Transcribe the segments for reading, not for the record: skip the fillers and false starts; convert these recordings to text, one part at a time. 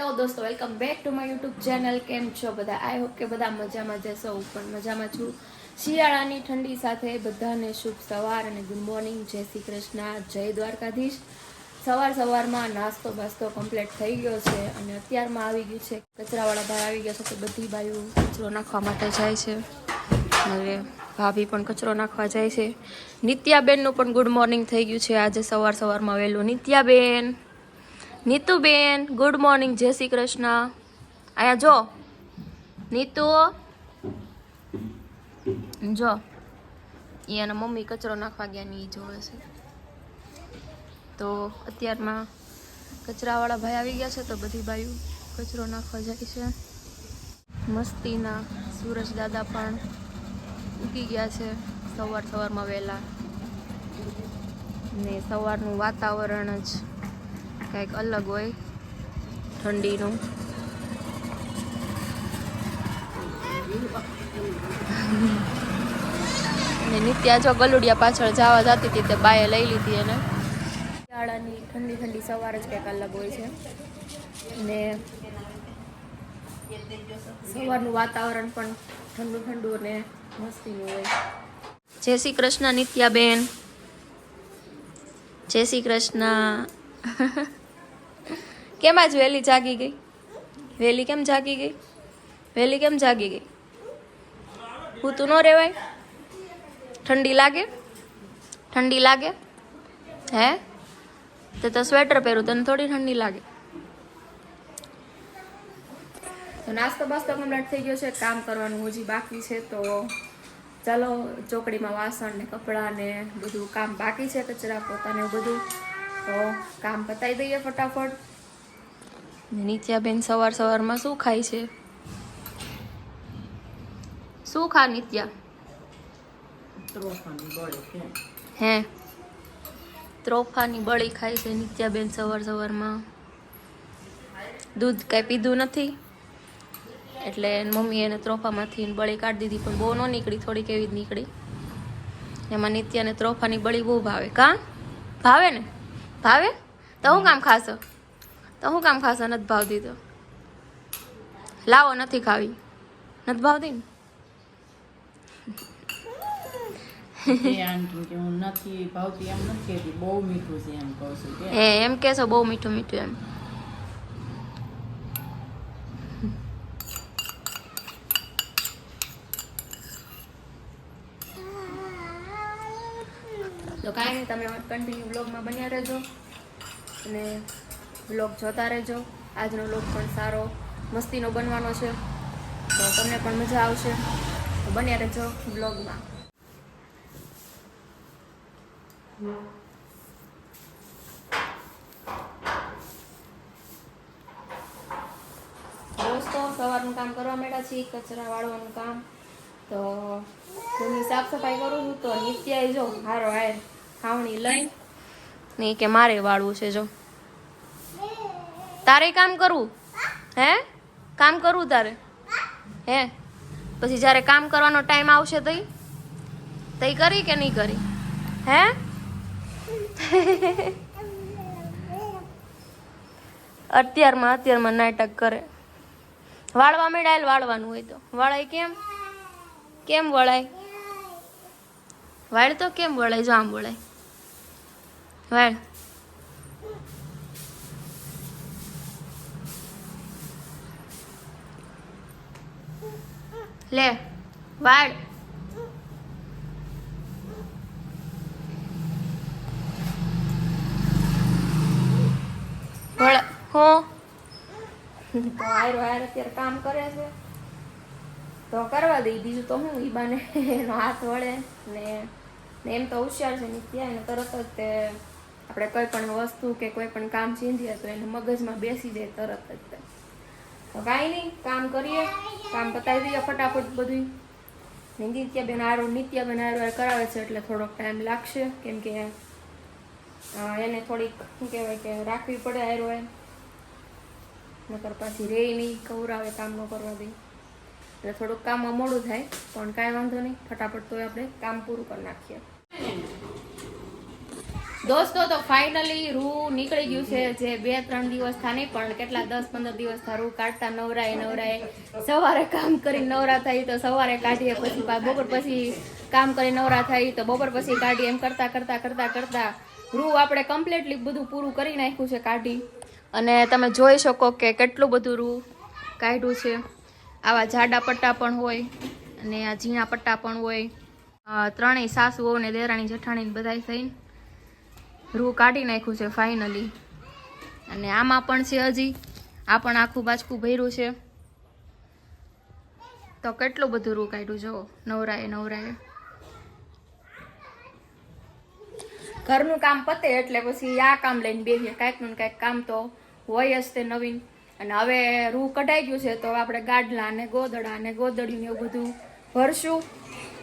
Hello દોસ્તો, welcome back to my YouTube channel. કેમ છો બધા? આઈ હોપ કે બધા મજામાં જશો. હું પણ મજામાં છું. શિયાળાની ઠંડી સાથે બધાને શુભ સવાર અને ગુડ મોર્નિંગ. જય શ્રી કૃષ્ણ, જય દ્વારકાધીશ. સવારમાં નાસ્તો બાસ્તો કમ્પ્લીટ થઈ ગયો છે અને અત્યારમાં આવી ગયું છે કચરાવાળા ભાઈ આવી ગયા છે. તો બધી બાયું કચરો નાખવા માટે જાય છે અને ભાભી પણ કચરો નાખવા જાય છે. નિત્યાબેનનું પણ ગુડ મોર્નિંગ થઈ ગયું છે આજે સવારમાં વહેલું. નિત્યાબેન, નીતુબેન, ગુડ મોર્નિંગ, જય શ્રી કૃષ્ણ. અહીંયા જો નીતુ, જો એના મમ્મી કચરો નાખવા ગયા ને એ જોવે છે. તો અત્યારમાં કચરાવાળા ભાઈ આવી ગયા છે તો બધી બાયું કચરો નાખવા જાય છે. મસ્તીના સુરજ દાદા પણ ઉગી ગયા છે સવારમાં વહેલા. ને સવારનું વાતાવરણ જ કંઈક અલગ હોય, ઠંડીનું. ને નિત્યા જો ગલુડિયા પાછળ જવા જતી હતી તે બાએ લઈ લીધી એને. શિયાળાની ઠંડી સવાર જ કંઈક અલગ હોય છે ને સવારનું વાતાવરણ પણ ઠંડુ ને મસ્તીનું હોય. જય શ્રી કૃષ્ણ નિત્યાબેન, જય શ્રી કૃષ્ણ. કેમ આજ વહેલી જાગી ગઈ? વહેલી કેમ જાગી ગઈ? હું તું ન રેવાય? ઠંડી લાગે હે? તો સ્વેટર પહેરું, તને થોડી ઠંડી લાગે? તો નાસ્તો બાસ્તો કમ્પ્લીટ થઈ ગયો છે. કામ કરવાનું હજી બાકી છે. તો ચાલો, ચોકડીમાં વાસણ ને કપડાં ને બધું કામ બાકી છે, કચરા પોતાને બધું. તો કામ પતાવી દઈએ ફટાફટ. નિત્યાબેન સવારમાં શું ખાય છે? શું ખા નિત્યા? હે, ત્રોફાની બળી ખાય છે નિત્યાબેન સવારમાં. દૂધ કાંઈ પીધું નથી એટલે મમ્મી એને ત્રોફામાંથી બળી કાઢી દીધી, પણ બહુ ન નીકળી, થોડીક એવી જ નીકળી. એમાં નિત્યાને ત્રોફાની બળી બહુ ભાવે. ભાવે ને? ભાવે તો હું કામ ખાશો? નથી ભાવતી તો લાવો, નથી ખાવી, નથી ભાવતી ને? એમ કેશો બહુ મીઠું એમ. તો કાંઈ નહીં, તમે કન્ટિન્યુ બ્લોગમાં બન્યા રહેજો અને બ્લોગ જોતા રહેજો. આજનો બ્લોગ પણ સારો મસ્તીનો બનવાનો છે તો તમને પણ મજા આવશે. તો બન્યા રહેજો બ્લોગમાં. દોસ્તો, સવારનું કામ કરવા માંડ્યા છીએ, કચરા વાળવાનું કામ. તો ઘરની સાફ સફાઈ કરું છું. તો નિત્યાએ જો હારો આય ખાવણી લઈ ને કે મારે વાળવું છે. જો તારે કામ કરવું હે? કામ કરવું તારે હે? પછી જ્યારે કામ કરવાનો ટાઈમ આવશે તઈ કરી કે નહીં કરી? હે? અત્યારમાં નાટક કરે. વાળવા મેળાયેલ, વાળવાનું હોય તો વળાય. કેમ વળાય? વાળ તો કેમ વળાય? જો આમ વળાય. વાળ લે, વાળ વળ. હો તો આયરો અત્યારે કામ કરે છે તો કરવા દઈ, બીજું તો હું. ઈ બાને એનો હાથ વળે ને એમ તો હોશિયાર છે નિત્યા. એને તરત જ તે આપણે કોઈ પણ વસ્તુ કે કોઈ પણ કામ ચીંધીએ તો એને મગજમાં બેસી જાય તરત જ. તો કાંઈ નહીં, કામ કરીએ, કામ પતાવી દઈએ ફટાફટ બધું. નિત્યાબેન આરો કરાવે છે એટલે થોડોક ટાઈમ લાગશે, કેમ કે એને થોડીક શું કહેવાય કે રાખવી પડે આરો એમ, નકર પાછી રે નહીં, કવરાવે, કામ ન કરવા દે એટલે થોડુંક કામમાં મોડું થાય. પણ કાંઈ વાંધો નહીં, ફટાફટ તો આપણે કામ પૂરું કરી નાખીએ. દોસ્તો તો ફાઇનલી રૂ નીકળી ગયું છે, જે 2-3 દિવસ થા નહીં પણ કેટલા 10-15 દિવસ થા રૂ કાઢતા નવરાએ સવારે કામ કરી નવરા થઈ તો સવારે કાઢીએ, પછી બપોર પછી કામ કરી નવરા થઈ તો બપોર પછી કાઢીએ, એમ કરતા રૂ આપણે કમ્પ્લીટલી બધું પૂરું કરી નાખ્યું છે કાઢી. અને તમે જોઈ શકો કે કેટલું બધું રૂ કાઢ્યું છે. આવા જાડા પટ્ટા પણ હોય અને આ ઝીણા પટ્ટા પણ હોય. ત્રણેય સાસુઓ ને દેરાણી જેઠાણી બધાય થઈને રૂ કાઢી નાખ્યું છે ફાઇનલી. અને આમાં પણ છે હજી, આ પણ આખું બાચકું ભર્યું છે. તો કેટલું બધું રૂ કાઢ્યું જો નવરાએ. ઘરનું કામ પતે એટલે પછી આ કામ લઈને બેસીએ, કાંઈક ને કાંઈક કામ તો હોય જ તે નવીન. અને હવે રૂ કઢાઈ ગયું છે તો આપણે ગાડલા ને ગોદડા ને ગોદડીને એવું બધું ભરશું,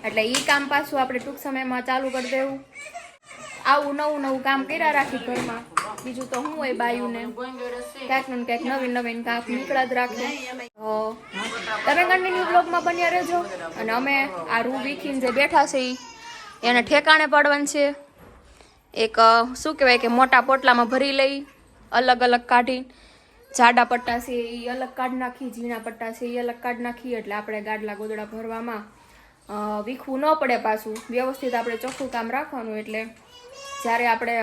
એટલે એ કામ પાછું આપણે ટૂંક સમયમાં ચાલુ કરી દેવું. આવું નવું કામ કર્યા રાખી ઘરમાં, બીજું તો શું હોય બાયુને ક્યાંક ને ક્યાંક નવીન કામ નીકળ્યા જ રાખે. તમે કન્ટિન્યુ બ્લોગમાં બન્યા રહેજો. અને અમે આ રૂ વીખીને જે બેઠા છે એને ઠેકાણે પાડવાનું છે. એક શું કહેવાય કે મોટા પોટલામાં ભરી લઈ, અલગ કાઢી. જાડા પટ્ટા છે એ અલગ કાઢી નાખી, ઝીણા પટ્ટા છે એ અલગ કાઢી નાખી, એટલે આપણે ગાડલા ગોદડા ભરવામાં વીખવું ન પડે. પાછું વ્યવસ્થિત આપણે ચોખ્ખું કામ રાખવાનું, એટલે જ્યારે આપણે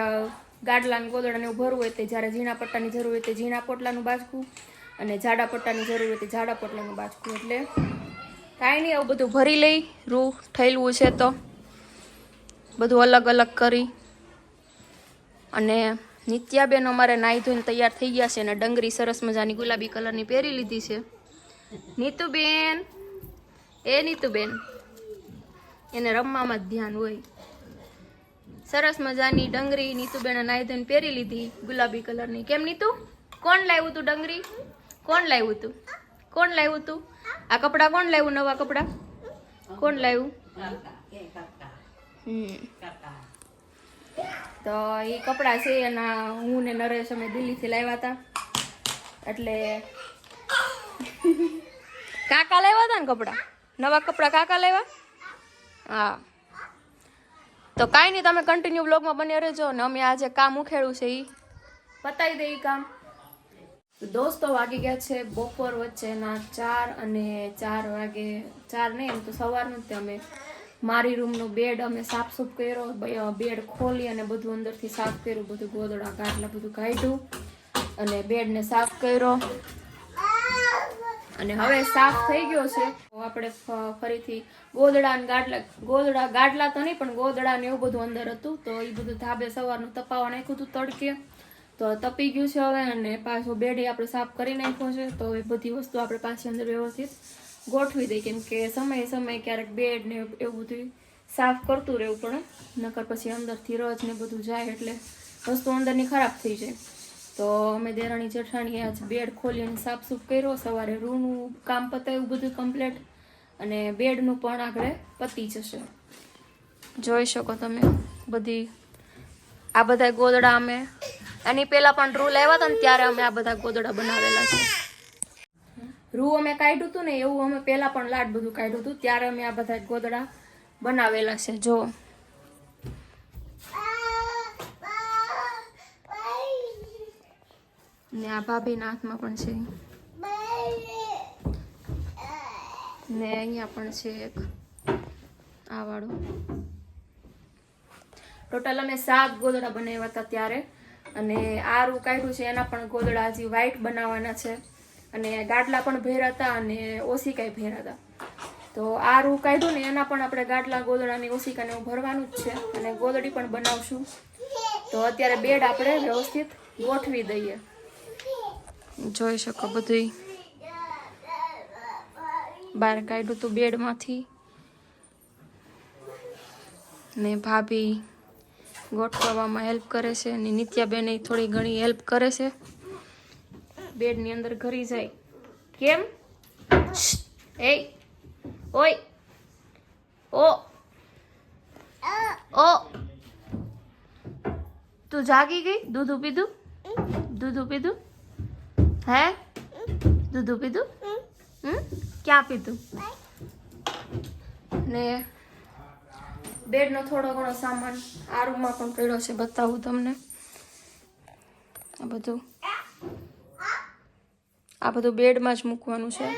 ગાડલાને ગોદડાને એવું ભરવું હોય તે જ્યારે ઝીણા પટ્ટાની જરૂર હોય તે ઝીણા પોટલાનું બાજકું, અને જાડા પટ્ટાની જરૂર હોય તે જાડા પોટલાનું બાજકું. એટલે કાંઈ નહીં, આવું બધું ભરી લઈ. રૂ થયેલું છે તો બધું અલગ કરી. અને નિત્યાબેન અમારે નાહી ધોઈને તૈયાર થઈ ગયા છે અને ડંગરી સરસ મજાની ગુલાબી કલરની પહેરી લીધી છે. નીતુબેન, નીતુબેન એને રમવામાં જ ધ્યાન હોય. સરસ મજાની ડંગરી નીતુબેને નાહી ધોઈને પહેરી લીધી ગુલાબી કલરની. કેમ નીતુ, કોણ લાવ્યું તું ડંગરી? કોણ લાવ્યું તું? આ કપડા કોણ લાવ્યું? નવા કપડા કોણ લાવ્યું? તો એ કપડા છે એના હું ને નરેશ અમે દિલ્હીથી લાવ્યા હતા. એટલે કાકા લાવ્યા હતા ને કપડા, નવા કપડા કાકા લાવ્યા. હા, તો કાંઈ નહીં, તમે કન્ટિન્યુ બ્લોગમાં બન્યા રહેજો. ને અમે આજે કામ ઉખેડ્યું છે એ પતાવી દઈએ કામ. દોસ્તો વાગી ગયા છે બપોર વચ્ચેના 4 અને 4 વાગે, 4 નહીં એમ તો સવારનું જ. અમે મારી રૂમનો બેડ અમે સાફ કર્યો, બેડ ખોલી અને બધું અંદરથી સાફ કર્યું, બધું ગોદડા ગાડલા બધું કાઢ્યું અને બેડને સાફ કર્યો. અને હવે સાફ થઈ ગયો છે આપણે ફરીથી ગોદડા ગાડલા તો નહીં પણ ગોદડા ને એવું બધું અંદર હતું, તો એ બધું ધાબે સવારનું તપાવવા નાખ્યું હતું તડકે, તો તપી ગયું છે હવે. અને પાછો બેડ આપણે સાફ કરી નાખ્યો છે, તો એ બધી વસ્તુ આપણે પાછી અંદર વ્યવસ્થિત ગોઠવી દઈ. કેમ કે સમય ક્યારેક બેડ ને એવું બધું સાફ કરતું રહેવું પડે, નકર પછી અંદરથી રજ ને બધું જાય એટલે વસ્તુ અંદરની ખરાબ થઈ જાય. તો અમે દેરાણી જેઠાણી આજ બેડ ખોલી અને સાફ કર્યો. સવારે રૂનું કામ પતાવ્યું બધું કમ્પ્લીટ, અને બેડનું પણ આગળ પતી જશે. જોઈ શકો તમે બધી આ બધા ગોદડા અમે એની પહેલા પણ રૂ લાવ્યા હતા ને ત્યારે અમે આ બધા ગોદડા બનાવેલા છે. રૂ અમે કાઢ્યું હતું ને એવું અમે પહેલા પણ લાડ બધું કાઢ્યું હતું, ત્યારે અમે આ બધા ગોદડા બનાવેલા છે. જો ને આ ભાભીના હાથમાં પણ છે, ને અહીંયા પણ છે એક આ વાળું. ટોટલ અમે 7 ગોદડા બનાવ્યા હતા ત્યારે. અને આ રૂ કાઢ્યું છે એના પણ ગોદડા હજી વ્હાઈટ બનાવવાના છે. અને ગાડલા પણ ભેરા હતા અને ઓશિકાઈ ભેરા હતા. તો આ રૂ કાઢ્યું ને એના પણ આપણે ગાડલા ગોદડાની ઓશિકાને ભરવાનું જ છે, અને ગોદડી પણ બનાવશું. તો અત્યારે બેડ આપણે વ્યવસ્થિત ગોઠવી દઈએ. જોઈ શકો બધું બહાર કાઢ્યું હતું બેડમાંથી, ને ભાભી ગોઠવવામાં હેલ્પ કરે છે, અને નિત્યાબેન થોડી ઘણી હેલ્પ કરે છે. બેડની અંદર ઘરી જાય. કેમ? ઓય ઓ તું જાગી ગઈ? દૂધ પીધું? હે દૂધ પીધું? ક્યાં પીધું? ને બેડનો થોડો ઘણો સામાન આ રૂમમાં પણ પડ્યો છે, બતાવું તમને. આ બધું બેડમાં જ મૂકવાનું છે.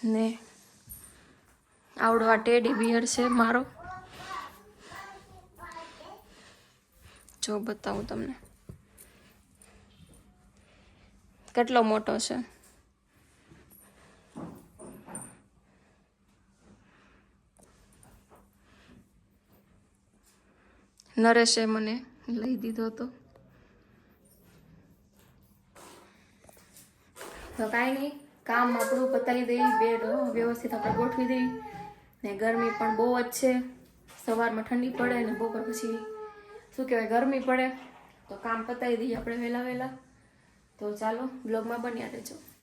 ને આવડો આ ટેડી બિયર છે મારો, જો બતાવું તમને કેટલો મોટો છે. નરેશે મને લઈ દીધો હતો. તો કાંઈ નહીં, કામ આપણું પતાવી દઈ, બેડ વ્યવસ્થિત આપણે ગોઠવી દઈ. ને ગરમી પણ બહુ જ છે, સવારમાં ઠંડી પડે ને બપોર પછી શું કહેવાય ગરમી પડે, તો કામ પતાવી દઈએ આપણે વહેલા. તો ચાલો બ્લોગમાં બન્યા રહેજો.